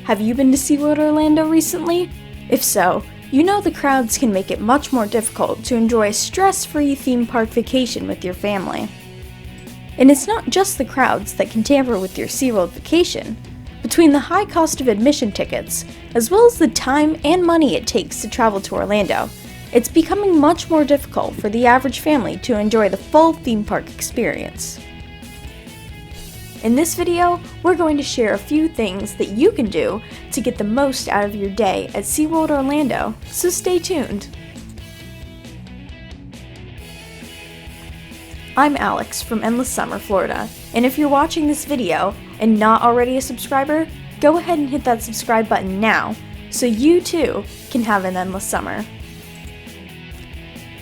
Have you been to SeaWorld Orlando recently? If so, you know the crowds can make it much more difficult to enjoy a stress-free theme park vacation with your family. And it's not just the crowds that can tamper with your SeaWorld vacation. Between the high cost of admission tickets, as well as the time and money it takes to travel to Orlando, it's becoming much more difficult for the average family to enjoy the full theme park experience. In this video, we're going to share a few things that you can do to get the most out of your day at SeaWorld Orlando, so stay tuned. I'm Alex from Endless Summer, Florida, and if you're watching this video and not already a subscriber, go ahead and hit that subscribe button now, so you too can have an endless summer.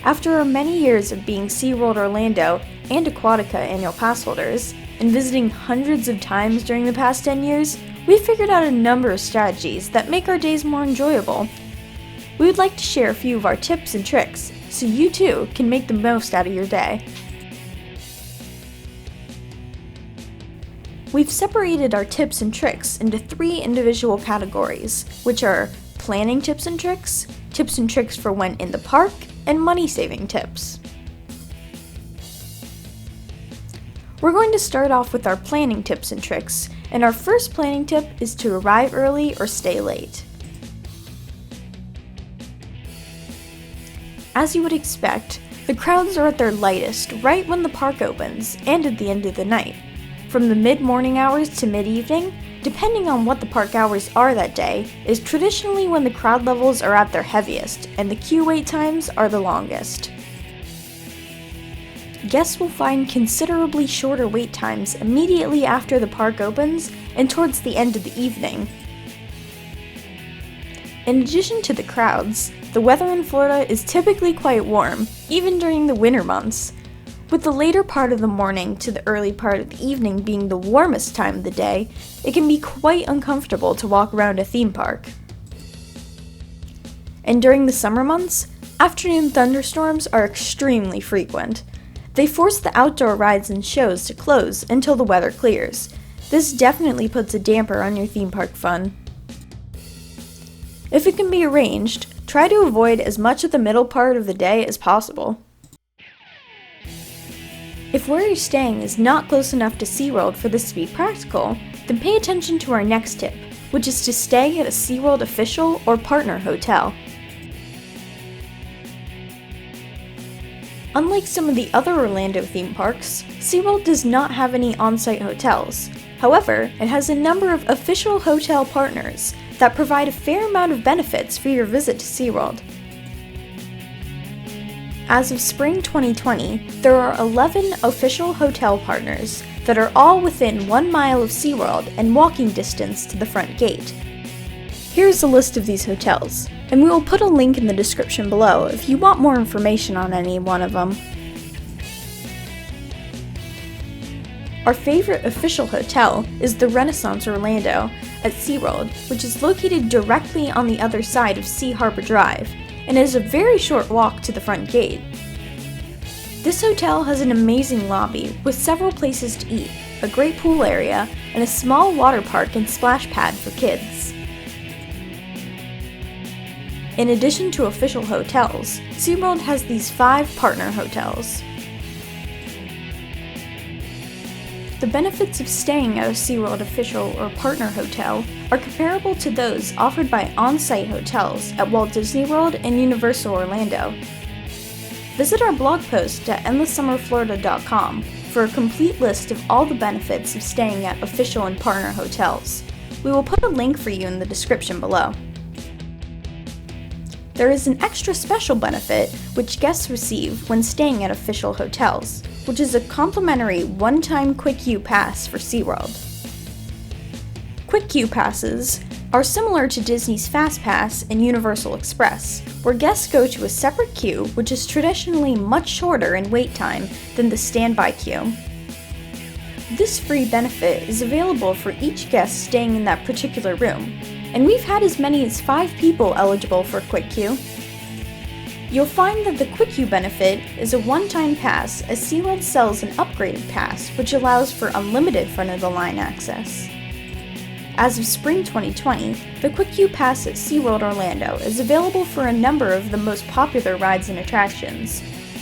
After our many years of being SeaWorld Orlando and Aquatica annual pass holders, and visiting hundreds of times during the past 10 years, we've figured out a number of strategies that make our days more enjoyable. We would like to share a few of our tips and tricks, so you too can make the most out of your day. We've separated our tips and tricks into 3 individual categories, which are planning tips and tricks for when in the park, and money-saving tips. We're going to start off with our planning tips and tricks, and our first planning tip is to arrive early or stay late. As you would expect, the crowds are at their lightest right when the park opens and at the end of the night. From the mid-morning hours to mid-evening, depending on what the park hours are that day, is traditionally when the crowd levels are at their heaviest and the queue wait times are the longest. Guests will find considerably shorter wait times immediately after the park opens and towards the end of the evening. In addition to the crowds, the weather in Florida is typically quite warm, even during the winter months. With the later part of the morning to the early part of the evening being the warmest time of the day, it can be quite uncomfortable to walk around a theme park. And during the summer months, afternoon thunderstorms are extremely frequent. They force the outdoor rides and shows to close until the weather clears. This definitely puts a damper on your theme park fun. If it can be arranged, try to avoid as much of the middle part of the day as possible. If where you're staying is not close enough to SeaWorld for this to be practical, then pay attention to our next tip, which is to stay at a SeaWorld official or partner hotel. Unlike some of the other Orlando theme parks, SeaWorld does not have any on-site hotels. However, it has a number of official hotel partners that provide a fair amount of benefits for your visit to SeaWorld. As of spring 2020, there are 11 official hotel partners that are all within 1 mile of SeaWorld and walking distance to the front gate. Here's a list of these hotels, and we will put a link in the description below if you want more information on any one of them. Our favorite official hotel is the Renaissance Orlando at SeaWorld, which is located directly on the other side of Sea Harbor Drive, and is a very short walk to the front gate. This hotel has an amazing lobby with several places to eat, a great pool area, and a small water park and splash pad for kids. In addition to official hotels, SeaWorld has these 5 partner hotels. The benefits of staying at a SeaWorld official or partner hotel are comparable to those offered by on-site hotels at Walt Disney World and Universal Orlando. Visit our blog post at endlesssummerflorida.com for a complete list of all the benefits of staying at official and partner hotels. We will put a link for you in the description below. There is an extra special benefit which guests receive when staying at official hotels, which is a complimentary one-time Quick Queue Pass for SeaWorld. Quick Queue Passes are similar to Disney's Fast Pass and Universal Express, where guests go to a separate queue which is traditionally much shorter in wait time than the standby queue. This free benefit is available for each guest staying in that particular room, and we've had as many as 5 people eligible for Quick Queue. You'll find that the Quick Queue benefit is a one-time pass, as SeaWorld sells an upgraded pass which allows for unlimited front-of-the-line access. As of spring 2020, the Quick Queue Pass at SeaWorld Orlando is available for a number of the most popular rides and attractions.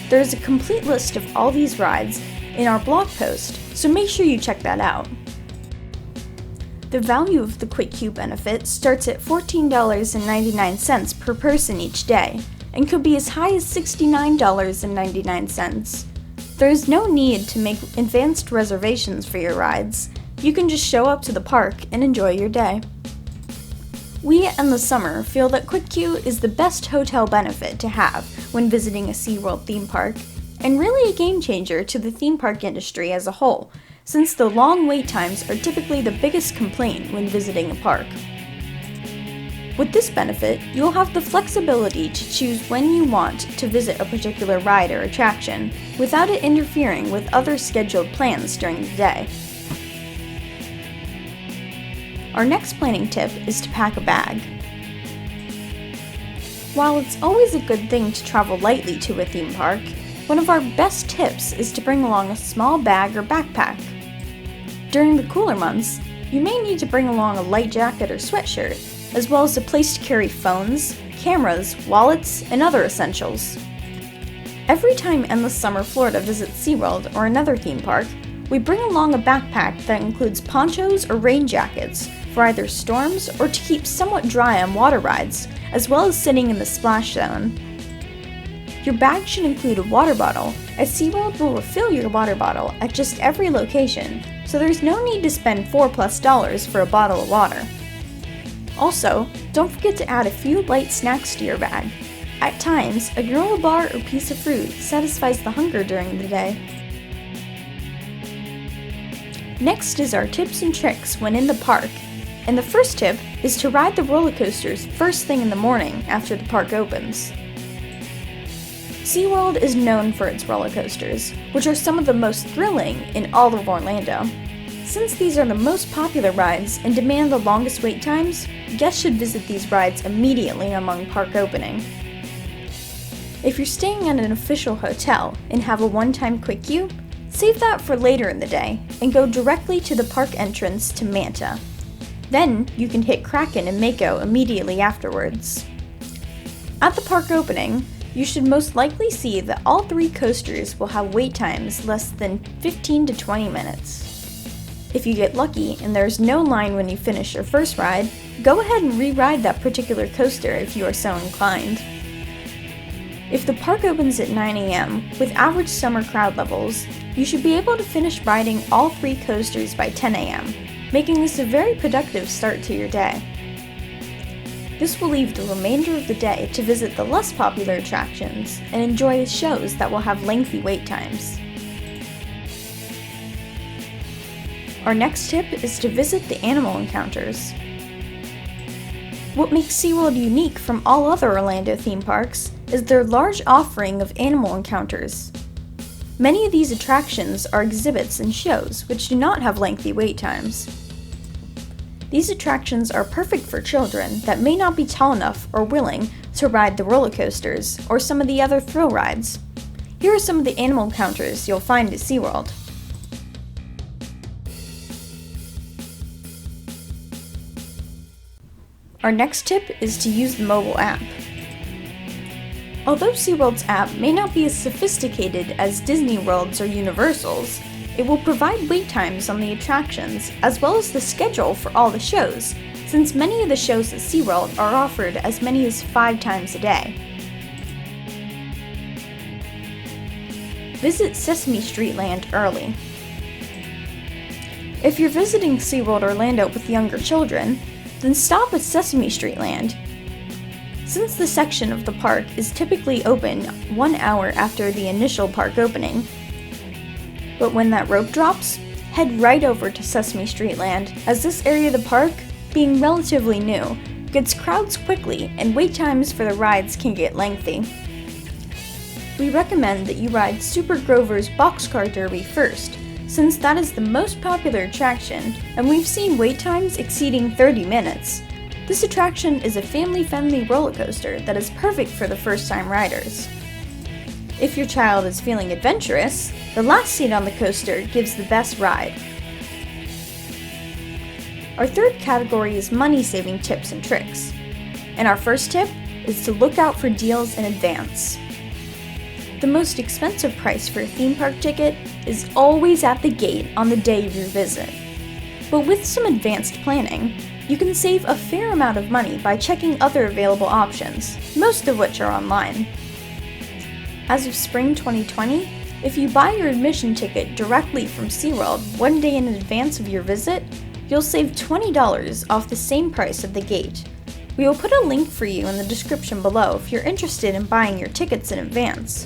There is a complete list of all these rides in our blog post, so make sure you check that out. The value of the Quick Queue benefit starts at $14.99 per person each day, and could be as high as $69.99. There is no need to make advanced reservations for your rides. You can just show up to the park and enjoy your day. We and the Summer feel that Quick Queue is the best hotel benefit to have when visiting a SeaWorld theme park, and really a game changer to the theme park industry as a whole, since the long wait times are typically the biggest complaint when visiting a park. With this benefit, you'll have the flexibility to choose when you want to visit a particular ride or attraction, without it interfering with other scheduled plans during the day. Our next planning tip is to pack a bag. While it's always a good thing to travel lightly to a theme park, one of our best tips is to bring along a small bag or backpack. During the cooler months, you may need to bring along a light jacket or sweatshirt, as well as a place to carry phones, cameras, wallets, and other essentials. Every time Endless Summer Florida visits SeaWorld or another theme park, we bring along a backpack that includes ponchos or rain jackets for either storms or to keep somewhat dry on water rides, as well as sitting in the splash zone. Your bag should include a water bottle, as SeaWorld will refill your water bottle at just every location, so there's no need to spend $4+ for a bottle of water. Also, don't forget to add a few light snacks to your bag. At times, a granola bar or piece of fruit satisfies the hunger during the day. Next is our tips and tricks when in the park, and the first tip is to ride the roller coasters first thing in the morning after the park opens. SeaWorld is known for its roller coasters, which are some of the most thrilling in all of Orlando. Since these are the most popular rides and demand the longest wait times, guests should visit these rides immediately among park opening. If you're staying at an official hotel and have a one-time quick queue, save that for later in the day and go directly to the park entrance to Manta. Then you can hit Kraken and Mako immediately afterwards. At the park opening, you should most likely see that all 3 coasters will have wait times less than 15 to 20 minutes. If you get lucky and there's no line when you finish your first ride, go ahead and re-ride that particular coaster if you are so inclined. If the park opens at 9 a.m. with average summer crowd levels, you should be able to finish riding all 3 coasters by 10 a.m., making this a very productive start to your day. This will leave the remainder of the day to visit the less popular attractions and enjoy shows that will have lengthy wait times. Our next tip is to visit the animal encounters. What makes SeaWorld unique from all other Orlando theme parks is their large offering of animal encounters. Many of these attractions are exhibits and shows which do not have lengthy wait times. These attractions are perfect for children that may not be tall enough or willing to ride the roller coasters or some of the other thrill rides. Here are some of the animal encounters you'll find at SeaWorld. Our next tip is to use the mobile app. Although SeaWorld's app may not be as sophisticated as Disney World's or Universal's, it will provide wait times on the attractions as well as the schedule for all the shows, since many of the shows at SeaWorld are offered as many as 5 times a day. Visit Sesame Street Land early. If you're visiting SeaWorld Orlando with younger children, then stop at Sesame Street Land. Since the section of the park is typically open 1 hour after the initial park opening, but when that rope drops, head right over to Sesame Street Land, as this area of the park, being relatively new, gets crowds quickly and wait times for the rides can get lengthy. We recommend that you ride Super Grover's Boxcar Derby first, since that is the most popular attraction, and we've seen wait times exceeding 30 minutes. This attraction is a family-friendly roller coaster that is perfect for the first-time riders. If your child is feeling adventurous, the last seat on the coaster gives the best ride. Our third category is money-saving tips and tricks. And our first tip is to look out for deals in advance. The most expensive price for a theme park ticket is always at the gate on the day of your visit. But with some advanced planning, you can save a fair amount of money by checking other available options, most of which are online. As of spring 2020, if you buy your admission ticket directly from SeaWorld one day in advance of your visit, you'll save $20 off the same price at the gate. We will put a link for you in the description below if you're interested in buying your tickets in advance.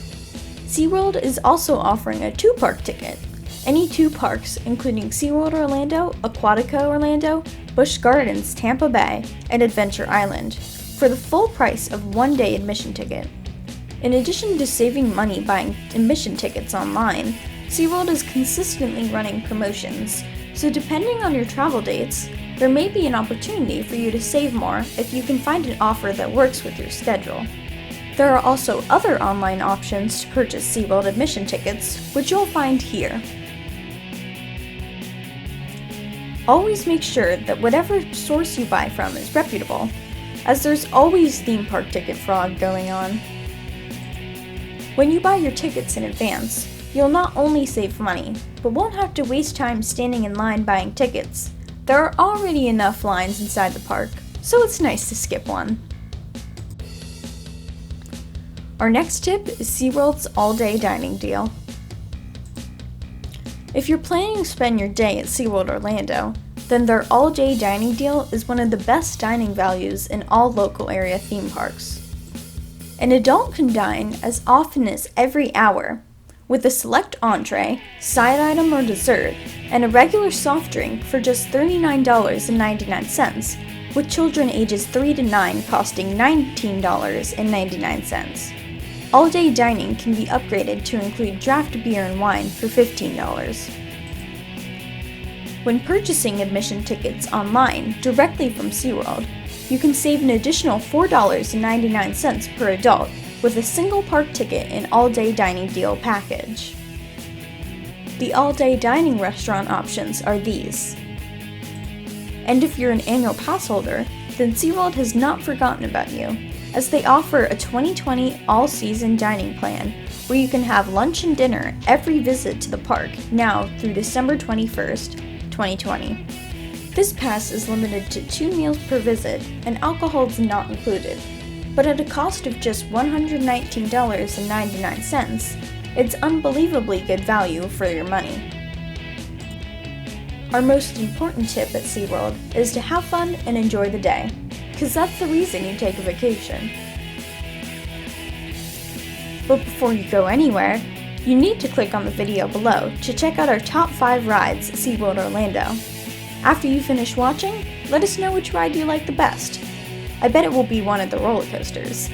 SeaWorld is also offering a 2-park ticket. Any 2 parks, including SeaWorld Orlando, Aquatica Orlando, Busch Gardens Tampa Bay, and Adventure Island, for the full price of 1-day admission ticket. In addition to saving money buying admission tickets online, SeaWorld is consistently running promotions, so depending on your travel dates, there may be an opportunity for you to save more if you can find an offer that works with your schedule. There are also other online options to purchase SeaWorld admission tickets, which you'll find here. Always make sure that whatever source you buy from is reputable, as there's always theme park ticket fraud going on. When you buy your tickets in advance, you'll not only save money, but won't have to waste time standing in line buying tickets. There are already enough lines inside the park, so it's nice to skip one. Our next tip is SeaWorld's all-day dining deal. If you're planning to spend your day at SeaWorld Orlando, then their all-day dining deal is one of the best dining values in all local area theme parks. An adult can dine as often as every hour, with a select entree, side item or dessert, and a regular soft drink for just $39.99, with children ages 3 to 9 costing $19.99. All-day dining can be upgraded to include draft beer and wine for $15. When purchasing admission tickets online directly from SeaWorld, you can save an additional $4.99 per adult with a single park ticket and all-day dining deal package. The all-day dining restaurant options are these. And if you're an annual pass holder, then SeaWorld has not forgotten about you, as they offer a 2020 all-season dining plan where you can have lunch and dinner every visit to the park now through December 21st, 2020. This pass is limited to 2 meals per visit and alcohol is not included, but at a cost of just $119.99, it's unbelievably good value for your money. Our most important tip at SeaWorld is to have fun and enjoy the day, because that's the reason you take a vacation. But before you go anywhere, you need to click on the video below to check out our top 5 rides at SeaWorld Orlando. After you finish watching, let us know which ride you like the best. I bet it will be one of the roller coasters.